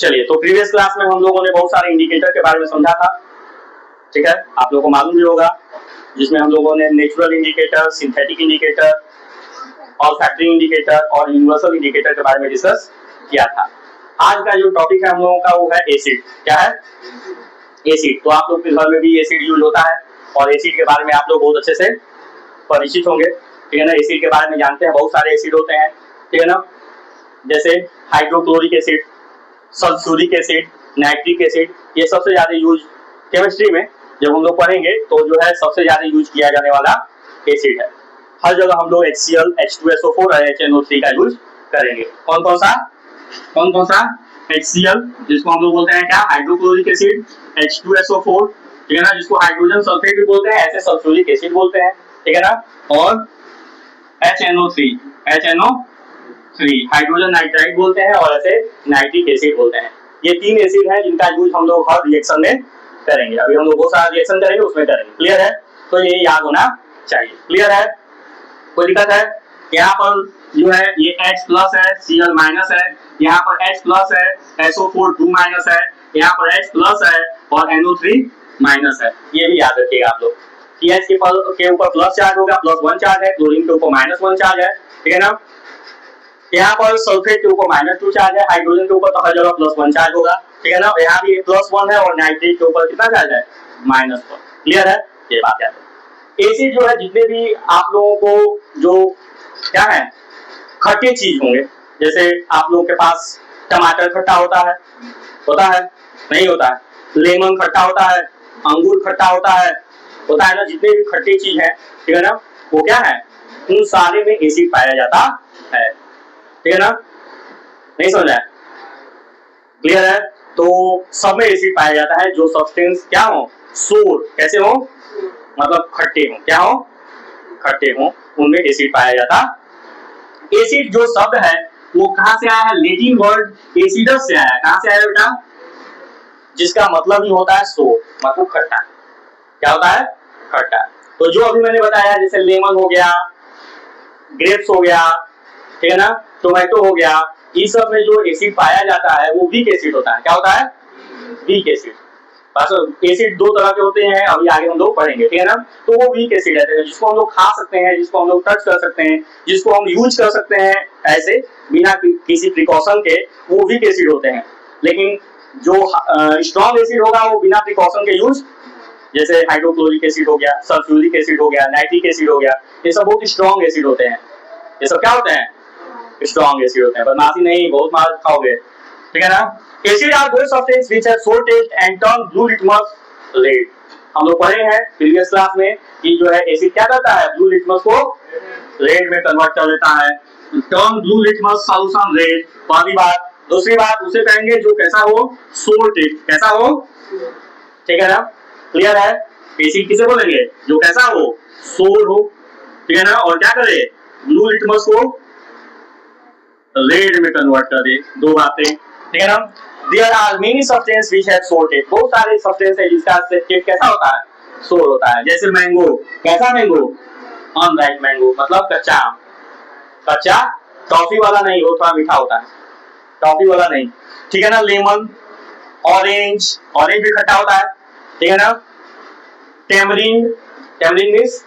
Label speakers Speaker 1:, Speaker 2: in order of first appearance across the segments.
Speaker 1: चलिए, तो previous class में हम लोगों ने बहुत सारे इंडिकेटर के बारे में समझा था, ठीक है, आप लोगों को मालूम भी होगा, जिसमें हम लोगों ने नेचुरल इंडिकेटर, सिंथेटिक इंडिकेटर और फैक्टरी इंडिकेटर और यूनिवर्सल इंडिकेटर के बारे में डिस्कस किया था। आज का जो टॉपिक है हम लोगों का वो है एसिड। क्या है? एसिड। तो आप लोग के घर में भी एसिड यूज होता है और एसिड के बारे में आप लोग बहुत अच्छे से परिचित होंगे, ठीक है ना। एसिड के बारे में जानते हैं, बहुत सारे एसिड होते हैं, ठीक है ना, जैसे hydrochloric acid, sulphuric acid, nitric acid, ये सबसे ज्यादा यूज केमिस्ट्री में जब हम लोग पढ़ेंगे तो जो है सबसे ज्यादा यूज किया जाने वाला एसिड है। हर जगह हम लोग HCl, H2SO4 और HNO3 का यूज करेंगे। कौन कौन सा? HCl, जिसको हम लोग बोलते हैं क्या, हाइड्रोक्लोरिक एसिड, H2SO4, ठीक है ना, जिसको हाइड्रोजन सल्फेट भी बोलते हैं, ऐसे सल्फ्यूरिक एसिड बोलते हैं, ठीक है ना, और HNO3 हाइड्रोजन नाइट्राइड बोलते हैं और ऐसे नाइट्रिक एसिड बोलते हैं। ये तीन एसिड है जिनका यूज हम लोग हर रिएक्शन में करेंगे। अभी हम लोग बहुत सारा रिएक्शन करेंगे, उसमें करेंगे। क्लियर है? तो ये याद होना चाहिए। क्लियर है? कोई दिक्कत है? यहाँ पर जो है ये H प्लस है, Cl माइनस है, यहाँ पर H प्लस है, SO4 2 माइनस है, यहाँ पर H प्लस है और NO3 माइनस है। ये भी याद रखिएगा आप लोग कि H के ऊपर प्लस चार्ज होगा, +1 चार्ज है, क्लोरीन के ऊपर -1 चार्ज है, ठीक है ना। यहाँ पर सल्फेट के ऊपर -2 चार्ज है, हाइड्रोजन के ऊपर तो हर जगह +1 चार्ज होगा, ठीक है ना। यहाँ भी +1 है और नाइट्रेट के ऊपर कितना चार्ज है? -1। क्लियर है? ये बात याद है। एसिड जो है, जितने भी आप लोगों को जो क्या है खट्टे चीज होंगे, जैसे आप लोग के पास टमाटर खट्टा होता है नहीं होता है, लेमन खट्टा होता है, अंगूर खट्टा होता है ना, जितने भी खट्टी चीज है, ठीक है ना, वो क्या है, उन सारे में एसिड पाया जाता है, ठीक है ना। नहीं समझा? क्लियर है? तो सब में एसिड पाया जाता है जो सब्सटेंस क्या हो, सोर, कैसे हो, मतलब खट्टे हो, क्या हो, खट्टे हो, उनमें एसिड पाया जाता। एसिड जो शब्द है वो कहां से आया है? लैटिन वर्ड एसिडस से आया है। कहां से आया बेटा? जिसका मतलब ही होता है सोर, मतलब खट्टा। क्या होता है? खट्टा। तो जो अभी मैंने बताया, जैसे लेमन हो गया, ग्रेप्स हो गया, ठीक है ना, टोमेटो हो गया, इस सब में जो एसिड पाया जाता है वो वीक एसिड होता है। क्या होता है? Weak acid. बस एसिड दो तरह के होते हैं, अभी आगे हम लोग पढ़ेंगे, ठीक है ना। तो वो वीक एसिड है, जिसको हम लोग खा सकते हैं, जिसको हम लोग टच कर सकते हैं, जिसको हम यूज कर सकते हैं ऐसे बिना किसी प्रिकॉशन के, वो वीक एसिड होते हैं। लेकिन जो स्ट्रॉन्ग एसिड होगा वो बिना प्रिकॉशन के यूज, जैसे हाइड्रोक्लोरिक एसिड हो गया, सल्फ्यूरिक एसिड हो गया, नाइट्रिक एसिड हो गया, ये सब बहुत स्ट्रॉन्ग एसिड होते हैं। ये सब क्या होते हैं? स्ट्रॉन्ग एसिड होते हैं। बदमाशी नहीं, बहुत मार खाओगे, ठीक है ना। Acid are those substance which have sour taste and turn blue litmus red. हम लोग पढ़े हैं प्रीवियस क्लास में कि जो है एसिड क्या करता है, ब्लू लिटमस को रेड में कन्वर्ट कर देता है। Turn blue litmus solution red, पहली बात। दूसरी बात, उसे कहेंगे जो कैसा हो, सोर टेस्ट, कैसा हो, ठीक है ना। क्लियर है? एसिड किसे बोलेंगे? जो कैसा हो, सोर हो, ठीक है ना, और क्या करे, ब्लू लिटमस को रेड में कन्वर्ट कर दे। दो बातें, ठीक है ना। There are many substances which have sour taste. बहुत सारे सब्सटेंस है जिसका टेस्ट कैसा होता है, सोर होता है। जैसे मैंगो, कैसा मैंगो, अनराइप मैंगो, मतलब कच्चा आम। कच्चा, टॉफी वाला नहीं, वो थोड़ा मीठा होता है, टॉफी वाला नहीं, ठीक है ना। लेमन, ऑरेंज, ऑरेंज भी खट्टा होता है, ठीक है ना। टेमरिंड, टेमरिंड मींस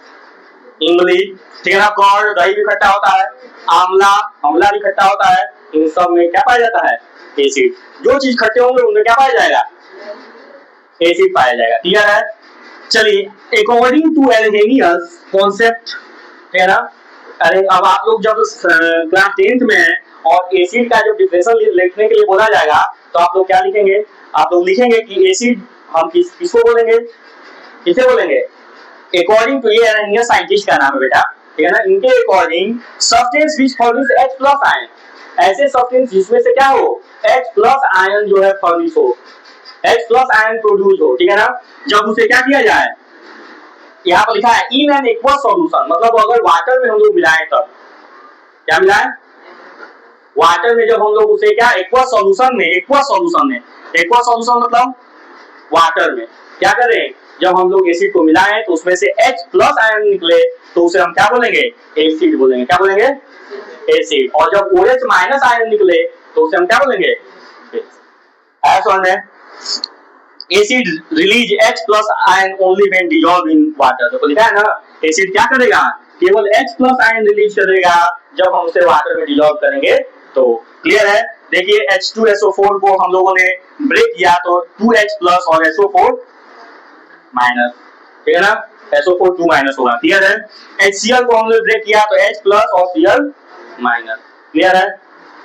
Speaker 1: इमली, ठीक है ना। कर्ड, दही भी खट्टा होता है। आंवला, आंवला भी खट्टा होता है। इन सब में क्या पाया जाता है? एसिड। जो चीज खट्टे होंगे उनमें क्या पाया जाएगा? एसिड पाया जाएगा। क्लियर है? चलिए, अकॉर्डिंग टू एल्हेनियस कॉन्सेप्ट, ठीक है ना। अरे अब आप लोग जब क्लास 10th में है और एसिड का जब डिफिनेशन लिखने के लिए बोला जाएगा तो आप लोग क्या लिखेंगे? आप लोग लिखेंगे कि एसिड हम किसको बोलेंगे, किसे बोलेंगे? अकॉर्डिंग टू, ये एल्हेनियस साइंटिस्ट का नाम है बेटा, ठीक है ना। इनके according substance which furnish H+ ion, ऐसे सब्सटेंस जिसमें से क्या हो, H+ आयन जो है फर्निश हो, H+ आयन प्रोड्यूस हो, ठीक है ना। जब उसे क्या किया जाए, यहाँ पर लिखा है इन एन एक्वा सॉल्यूशन, मतलब अगर वाटर में हम लोग मिलाएं तब क्या मिलाएं, वाटर में जब हम लोग उसे क्या, एक्वा सॉल्यूशन मतलब वाटर में क्या करें, जब हम लोग एसिड को मिलाएं तो उसमें से H+ आयन निकले तो उसे हम क्या बोलेंगे, एसिड बोलेंगे। क्या बोलेंगे? एसिड। और जब OH- आयन निकले तो उसे हम क्या बोलेंगे? S1 है acid release H plus ion only when dissolve in water. तो लिखा है ना एसिड क्या करेगा, केवल H प्लस आयन रिलीज करेगा जब हम उसे वाटर में डिसॉल्व करेंगे। तो क्लियर है। देखिए H2SO4 को हम लोगों ने ब्रेक किया तो 2H प्लस और SO4 माइनस, ठीक है ना, SO4 2 माइनस होगा। क्लियर है। HCl को हमने ब्रेक किया तो H प्लस और Cl माइनस। क्लियर है।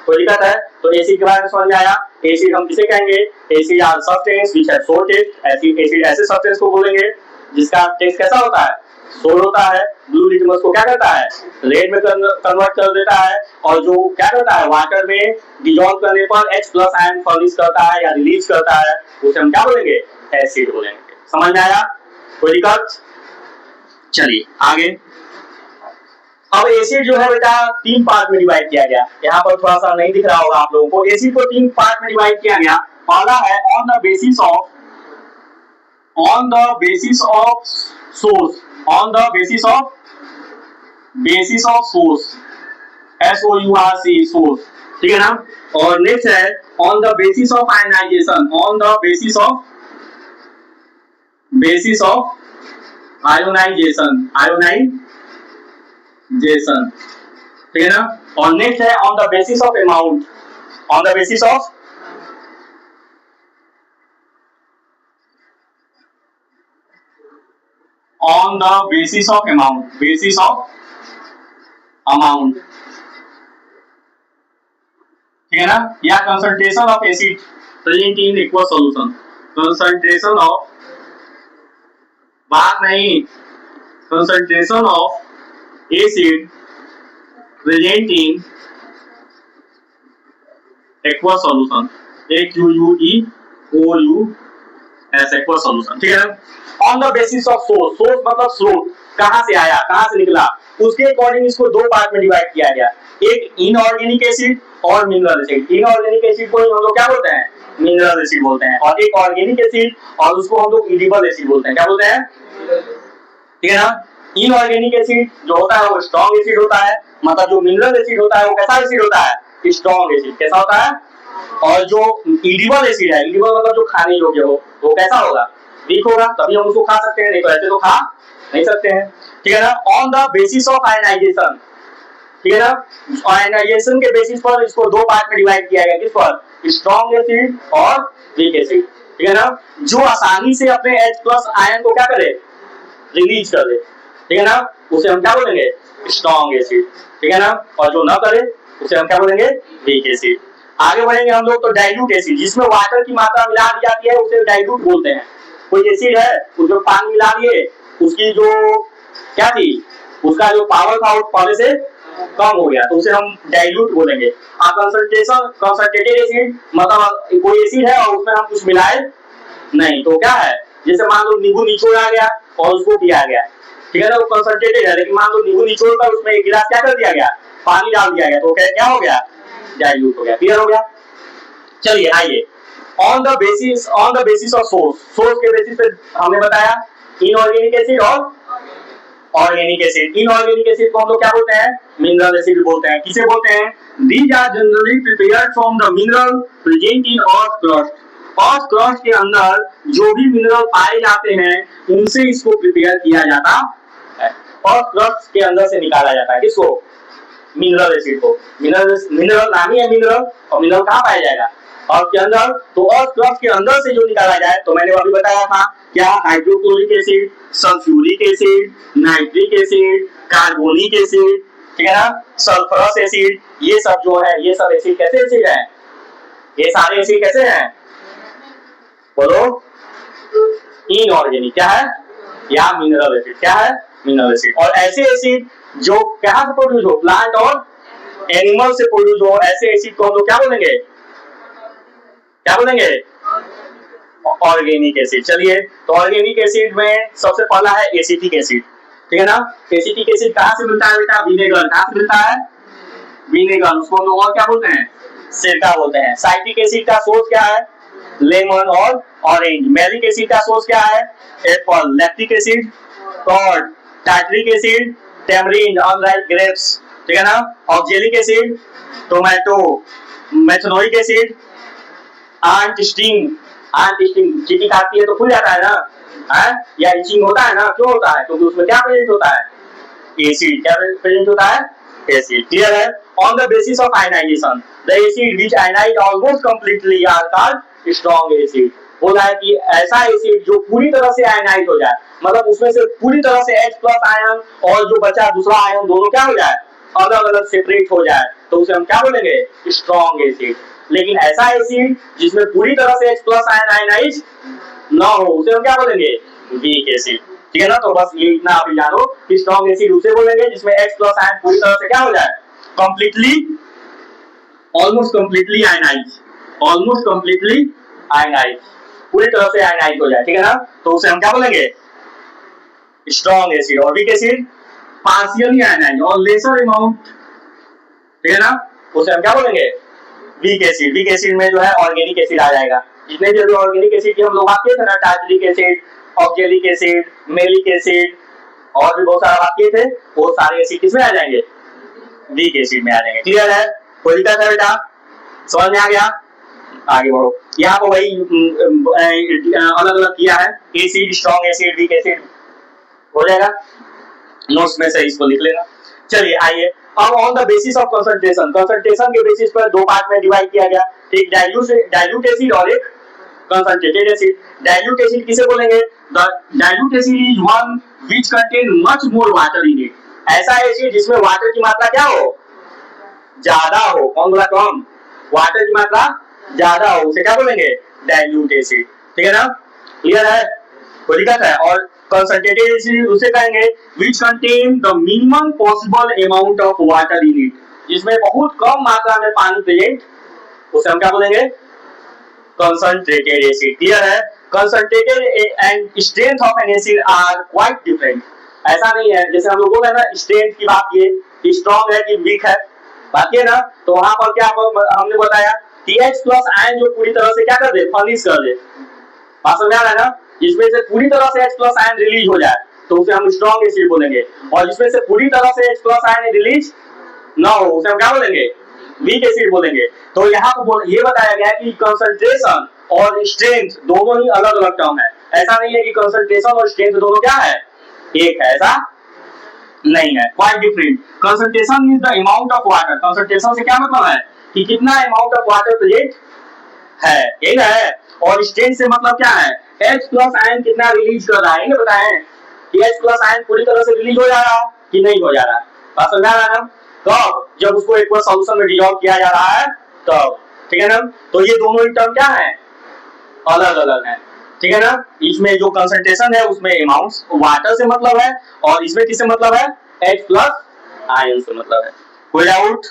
Speaker 1: कोई दिक्कत है? तो एसिड के बारे में समझ में आया। एसिड हम किसे कहेंगे, acid are substance which have sour taste. Acid ऐसे सब्सटेंस को बोलेंगे जिसका टेस्ट कैसा होता है, सोर होता है। ब्लू लिटमस को क्या करता है, रेड में कन्वर्ट कर देता है, और जो क्या करता है वाटर में डिसॉल्व करने पर H प्लस आयन फर्निश करता है या रिलीज करता है, उसे हम क्या बोलेंगे, एसिड बोलेंगे। समझ में आया? कोई दिक्कत? चलिए आगे। अब एसिड जो है बेटा 3 पार्ट में डिवाइड किया गया। यहाँ पर थोड़ा सा नहीं दिख रहा होगा आप लोगों को। एसिड को 3 पार्ट में डिवाइड किया गया। पहला है on the basis of source, on the basis of source, SOURC source, ठीक है ना। और नेक्स्ट है on the basis of ionization, on the basis of ionization, ठीक है ना। और नेक्स्ट है on the basis of amount, on the basis of amount, basis of amount, ठीक है ना। या concentration of acid present in aqueous solution, concentration of, बात नहीं, concentration of acid present in aqueous solution, AQUEOUS aqueous solution, ठीक है। On the basis of source, source मतलब स्रोत, कहां से आया, कहां से निकला, उसके अकॉर्डिंग इसको 2 पार्ट में डिवाइड किया गया। एक इनऑर्गेनिक एसिड और मिनरल एसिड। इनऑर्गेनिक एसिड को हम लोग क्या बोलते हैं, मिनरल एसिड बोलते हैं। और एक ऑर्गेनिक एसिड और उसको हम लोग एडिबल एसिड बोलते हैं। क्या बोलते हैं, ठीक है ना। इनऑर्गेनिक एसिड जो होता है वो स्ट्रॉन्ग एसिड होता है, मतलब जो मिनरल एसिड होता है वो कैसा एसिड होता है, स्ट्रॉन्ग एसिड। कैसा होता है? और जो एडिबल एसिड है, एडिबल मतलब जो खाने योग्य हो, वो कैसा होगा, वीक होगा, तभी हम उसको खा सकते हैं, नहीं तो ऐसे तो खा नहीं सकते हैं, ठीक है ना। On the basis of ionization, ठीक है ना। आयनाइजेशन के बेसिस पर इसको 2 पार्ट में डिवाइड किया गया। किस पर, स्ट्रॉन्ग एसिड और वीक एसिड, ठीक है ना। जो आसानी से अपने H प्लस आयन को क्या करे, रिलीज कर दे, ठीक है ना, उसे हम क्या बोलेंगे, स्ट्रॉन्ग एसिड, ठीक है ना। और जो ना करे उसे हम क्या बोलेंगे, वीक एसिड। आगे बढ़ेंगे हम लोग तो डाइल्यूट एसिड, जिसमें वाटर की मात्रा मिला दी जाती है उसे डाइल्यूट बोलते हैं। कोई एसिड है उसमें पानी मिला दिए, उसकी जो क्या थी, उसका जो पावर था वो पहले से कम हो गया, तो उसे हम डाइल्यूट बोलेंगे। कंसंट्रेटेड एसिड मतलब कोई एसिड है और उसमें हम कुछ मिलाए नहीं, तो क्या है, जैसे मान लो नींबू निचोड़ आ गया और उसको पिया गया, ठीक है ना, वो कंसंट्रेटेड है। लेकिन मान लो नींबू निचोड़ कर उसमें 1 गिलास क्या कर दिया गया, पानी डाल दिया गया, तो क्या हो गया, डाइल्यूट हो गया। क्लियर हो गया। चलिए आइए, on the basis of source, source के बेसिस पे हमने बताया इनऑर्गेनिक एसिड और ऑर्गेनिक एसिड। इनऑर्गेनिक एसिड को हम लोग क्या बोलते हैं, मिनरल एसिड बोलते हैं। किसे बोलते हैं, these are generally prepared from the mineral present in earth crust. Earth crust के अंदर जो भी मिनरल पाए जाते हैं उनसे इसको प्रिपेयर किया जाता है। अर्थ क्रस्ट के अंदर से निकाला जाता है किसको, मिनरल एसिड को। मिनरल नाम ही है मिनरल, और मिनरल कहाँ पाया जाएगा, अर्थ के अंदर। तो अर्थ क्रस्ट के अंदर से जो निकाला जाए, तो मैंने अभी बताया था क्या, hydrochloric acid, sulphuric acid, nitric acid, carbonic acid, ठीक है ना, सल्फरस एसिड, ये सब जो है, ये सब एसिड कैसे एसिड है, ये सारे एसिड कैसे हैं, बोलो, इनऑर्गेनिक क्या है, या मिनरल एसिड क्या है, मिनरल एसिड। और ऐसे एसिड जो कहां से प्रोड्यूस हो, प्लांट और एनिमल से प्रोड्यूस हो, ऐसे एसिड को हम लोग क्या बोलेंगे, क्या बोलेंगे, ऑर्गेनिक एसिड। चलिए, तो ऑर्गेनिक एसिड में सबसे पहला है एसिटिक एसिड, ठीक है ना। एसिटिक एसिड कहां से मिलता है बेटा, विनेगर, कहां से मिलता है, विनेगर, उसको हम लोग और क्या बोलते हैं, सिरका बोलते हैं। साइट्रिक एसिड का सोर्स क्या है, लेमन और ऑरेंज। मैलिक एसिड का सोर्स क्या है, apple. Lactic acid, curd. Tartaric acid, tamarind, unripe grapes, ठीक है ना। Oxalic acid, tomato. Methanoic acid, ant sting, चींटी काटती है तो फूल जाता है ना, है? या इचिंग होता है ना, क्यों होता है? क्योंकि उसमें क्या प्रेजेंट होता है? एसिड। क्या प्रेजेंट होता है? एसिड। क्लियर है? On the basis of ionization the acid which ionize almost completely are called strong acid. बोला है कि ऐसा एसिड जो पूरी तरह से आयनाइज हो जाए, मतलब उसमें से पूरी तरह से H प्लस आयन और जो बचा दूसरा आयन दोनों क्या हो जाए? अलग अलग सेपरेट हो जाए, तो उसे हम क्या बोलेंगे? Strong acid. लेकिन ऐसा एसिड जिसमें पूरी तरह से H प्लस आयन आयनाइज ना हो, उसे हम क्या बोलेंगे? Weak acid. ठीक है ना? तो बस ये इतना अभी जानो कि स्ट्रॉन्ग एसिड उसे बोलेंगे जिसमें H प्लस आयन पूरी तरह से क्या हो जाए? Completely, almost completely ionize, almost completely ionize, पूरी तरह से आयनाइज हो जाए। ठीक है ना? तो उसे हम क्या बोलेंगे? Strong acid. और वीक एसिड पार्शियली आयनाइज और लेसर अमाउंट, ठीक है ना? उसे हम क्या बोलेंगे? Weak acid. वीक एसिड में जो है ऑर्गेनिक एसिड आ जाएगा। जितने भी ऑर्गेनिक एसिड की हम लोग बात किए थे ना, tartaric acid, oxalic acid, malic acid और भी बहुत सारा बात किए थे, वो सारे एसिड किसमें आ जाएंगे? वीक एसिड में आ जाएंगे। क्लियर है? कोई दिक्कत है बेटा? समझ में आ गया? आगे बढ़ो। यहाँ पर वही अलग अलग किया है, acid, strong acid, weak acid हो जाएगा। नोट्स में से इसको लिख लेना। चलिए आइए अब on the basis of concentration, concentration के बेसिस पर दो पार्ट में डिवाइड किया गया, एक डाइल्यूट एसिड और एक कंसंट्रेटेड एसिड। डाइल्यूट एसिड किसे बोलेंगे? The dilute acid is one which contain much more water in it. ऐसा एसिड जिसमें वाटर की मात्रा क्या हो? ज्यादा हो। कौन बोला कम? वाटर की मात्रा ज्यादा हो, उसे क्या बोलेंगे? Dilute acid. ठीक है ना? क्लियर है? कोई दिक्कत है? और कंसंट्रेटेड एसिड उसे कहेंगे which contain the minimum possible amount of water in it, जिसमें बहुत कम मात्रा में पानी प्रेजेंट, उसे हम क्या बोलेंगे? Concentrated acid. क्लियर है? Concentrated and strength of an acid are quite different. ऐसा नहीं है जैसे हम लोग बोल रहे हैं ना, स्ट्रेंथ की बात किए, स्ट्रॉन्ग है कि वीक है, बात किए ना, तो वहां पर क्या हमने बताया कि H प्लस आयन जो पूरी तरह से क्या कर दे? फर्निश कर दे। बात समझ आ रहा है ना? जिसमें से पूरी तरह से H प्लस आयन रिलीज हो जाए तो उसे हम स्ट्रॉन्ग एसिड बोलेंगे, और जिसमें से पूरी तरह से H प्लस आयन रिलीज ना हो उसे हम क्या बोलेंगे? वीक एसिड बोलेंगे। तो यहाँ पर ये बताया गया है कि कंसंट्रेशन और स्ट्रेंथ दोनों ही अलग अलग टर्म है। ऐसा नहीं है कि कंसंट्रेशन और स्ट्रेंथ दोनों क्या है? एक है, ऐसा नहीं है, quite different. Concentration is the amount of water, concentration से क्या मतलब है कि कितना अमाउंट ऑफ वाटर प्रेजेंट है, यही ना है। और स्ट्रेंथ से मतलब क्या है? H प्लस आयन कितना रिलीज कर रहा है, ये बताएं कि H प्लस आयन पूरी तरह से रिलीज हो जा रहा है कि नहीं हो जा रहा है। बात समझा रहा है ना? कब? जब उसको एक बार सॉल्यूशन में डिसॉल्व किया जा रहा है तब। ठीक है ना? तो ये दोनों ही टर्म क्या है? अलग अलग है। ठीक है ना? इसमें जो कंसंट्रेशन है उसमें अमाउंट वाटर से मतलब है, और इसमें किससे मतलब है? H प्लस आयन से मतलब है। कोई डाउट?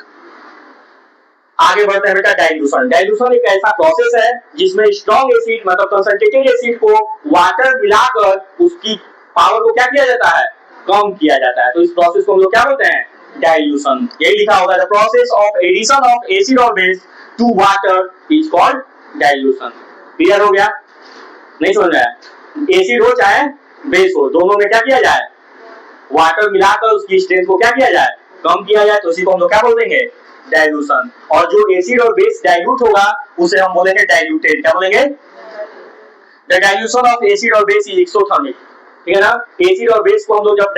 Speaker 1: आगे बढ़ते हैं बेटा। डाइल्यूशन। डाइल्यूशन एक ऐसा प्रोसेस है जिसमें स्ट्रॉन्ग एसिड मतलब कंसंट्रेटेड एसिड को वाटर मिलाकर उसकी पावर को क्या किया जाता है? कम किया जाता है। तो इस प्रोसेस को हम लोग क्या बोलते हैं? डाइल्यूशन। यही लिखा होगा, the process of addition of acid और base to water is called dilution. Clear हो गया? नहीं समझ रहा है? एसिड हो चाहे बेस हो, दोनों में क्या किया जाए? वाटर मिलाकर उसकी स्ट्रेंथ को क्या किया जाए? कम किया जाए। तो इसी को हम लोग क्या बोल देंगे? डाइल्यूशन। और जो एसिड और बेस डाइल्यूट होगा उसे हम बोलेंगे डाइल्यूटेड। क्या बोलेंगे? द डाइल्यूशन ऑफ एसिड और बेस इज एक्सोथर्मिक। ठीक है ना? एसिड और बेस को हम लोग जब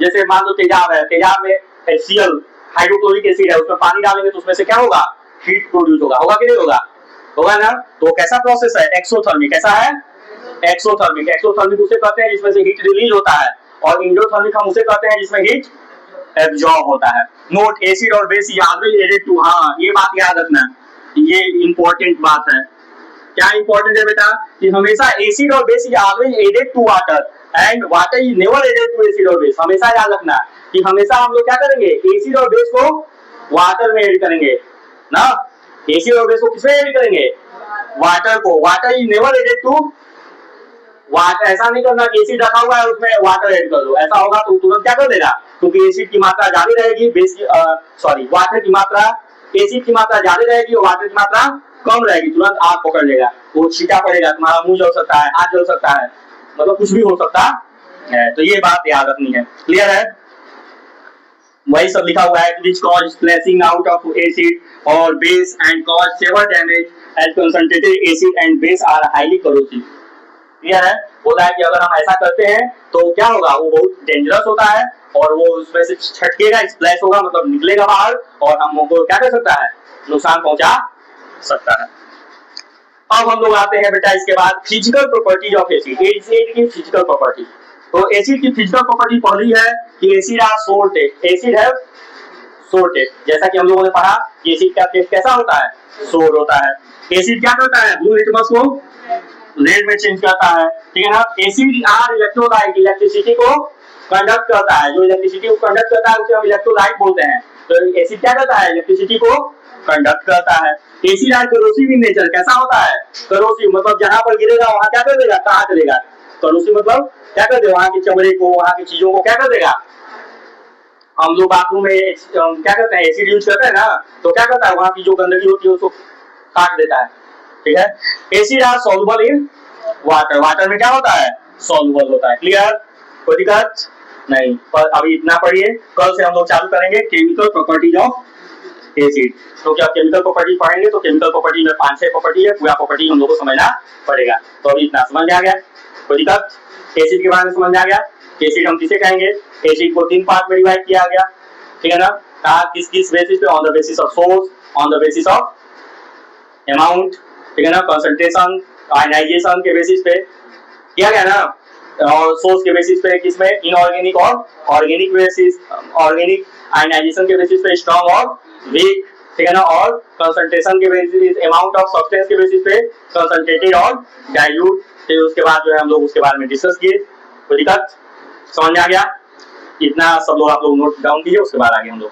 Speaker 1: जैसे मान लो तेजाब है, तेजाब में HCl हाइड्रोक्लोरिक एसिड है, उसमें पानी डालेंगे तो उसमें से क्या होगा? हीट प्रोड्यूस होगा। होगा कि नहीं होगा? होगा ना? तो कैसा प्रोसेस है? एक्सोथर्मिक। कैसा है? एक्सोथर्मिक। एक्सोथर्मिक उसे कहते हैं जिसमें से हीट रिलीज होता है, और इंडोथर्मिक हम उसे कहते हैं जिसमें हीट एब्जॉर्ब होता है। नोट, एसिड और बेस ऑलवेज एडेड टू, हाँ ये बात याद रखना, ये इंपॉर्टेंट बात है। क्या इंपॉर्टेंट है बेटा? कि हमेशा एसिड और base always added to water and water is never added to acid और बेस। हमेशा याद रखना कि हमेशा हम लोग क्या करेंगे? एसिड और बेस को वाटर में ऐड करेंगे ना। एसिड और बेस को किसमें ऐड करेंगे? वाटर को। Water is never added to water. ऐसा नहीं करना कि एसिड रखा हुआ है उसमें वाटर ऐड कर दो, ऐसा होगा तो तुरंत क्या कर देगा? क्योंकि एसिड की मात्रा ज्यादा रहेगी, बेस की वाटर की मात्रा, एसिड की मात्रा ज्यादा रहेगी और वाटर की मात्रा कम रहेगी, तुरंत आग पकड़ लेगा, वो छींटा पड़ेगा, तुम्हारा मुंह जल सकता है, हाथ जल सकता है, मतलब कुछ भी हो सकता है। तो ये बात याद रखनी है। क्लियर है? वही सब लिखा हुआ है, which cause splashing out of acid or base and cause severe damage as concentrated acid and base are highly corrosive। Clear है? बोला है कि अगर हम ऐसा करते हैं तो क्या होगा, वो बहुत डेंजरस होता है और वो उसमें से छटकेगा, स्प्लैश होगा, मतलब निकलेगा बाहर और हमको क्या कर सकता है, नुकसान पहुंचा सकता है। अब हम लोग आते हैं बेटा इसके बाद physical properties of acid. Acid की फिजिकल प्रॉपर्टी, तो एसिड की फिजिकल प्रॉपर्टी पहली है कि acid are sour taste. Acid है सोर टेस्ट, जैसा कि हम लोगों ने पढ़ा कि एसिड का टेस्ट कैसा होता है, सोर होता है। एसिड क्या करता है, ब्लू लिटमस को रेड में चेंज करता है, ठीक है ना। एसिड आर इलेक्ट्रोलाइट, इलेक्ट्रिसिटी को कंडक्ट करता है, जो इलेक्ट्रिसिटी को कंडक्ट करता है उसे हम इलेक्ट्रोलाइट बोलते हैं। तो एसिड क्या करता है, इलेक्ट्रिसिटी को कंडक्ट करता है। Acid are corrosive in nature, कैसा होता है, करोसिव, मतलब जहां पर गिरेगा वहां क्या कर देगा, कहां चलेगा, करोसिव मतलब क्या कर देगा, वहां की चमड़े को, वहां की चीजों को क्या कर देगा। हम लोग बाथरूम में क्या करते हैं, एसिड यूज करते हैं ना, तो क्या करता है, वहां की जो गंदगी होती है उसको काट देता है, ठीक है। Acid are soluble in water, water में क्या होता है, सॉल्युबल होता है। क्लियर, कोई दिक्कत नहीं। पर अभी इतना पढ़िए, कल से हम लोग चालू करेंगे केमिकल प्रॉपर्टीज ऑफ एसिड। तो क्या केमिकल प्रॉपर्टी पढ़ेंगे तो केमिकल प्रॉपर्टी में 5-6 प्रॉपर्टी है, पूरा प्रॉपर्टी हम लोग को समझना पड़ेगा। तो अभी इतना समझ में आ गया, कोई दिक्कत, एसिड के बारे में समझ में आ गया। एसिड हम किसे कहेंगे, एसिड को 3 पार्ट में डिवाइड किया गया, ठीक है ना। कहा किस किस बेसिस पे, on the basis of source, on the basis of amount, ठीक है ना, कंसंट्रेशन, आयनाइजेशन के बेसिस पे किया गया ना, और सोर्स के बेसिस पे किसमें, इनऑर्गेनिक और ऑर्गेनिक बेसिस, ऑर्गेनिक आयनाइजेशन के बेसिस पे स्ट्रॉन्ग और वीक, ठीक है ना, और कंसंट्रेशन के बेसिस, अमाउंट ऑफ सब्सटेंस के बेसिस पे कंसंट्रेटेड और डाइल्यूट। फिर उसके बाद जो है हम लोग उसके बारे में डिस्कस किए। कोई दिक्कत, समझ में आ गया, इतना सब लोग आप लोग नोट डाउन कीजिए, उसके बाद आगे हम लोग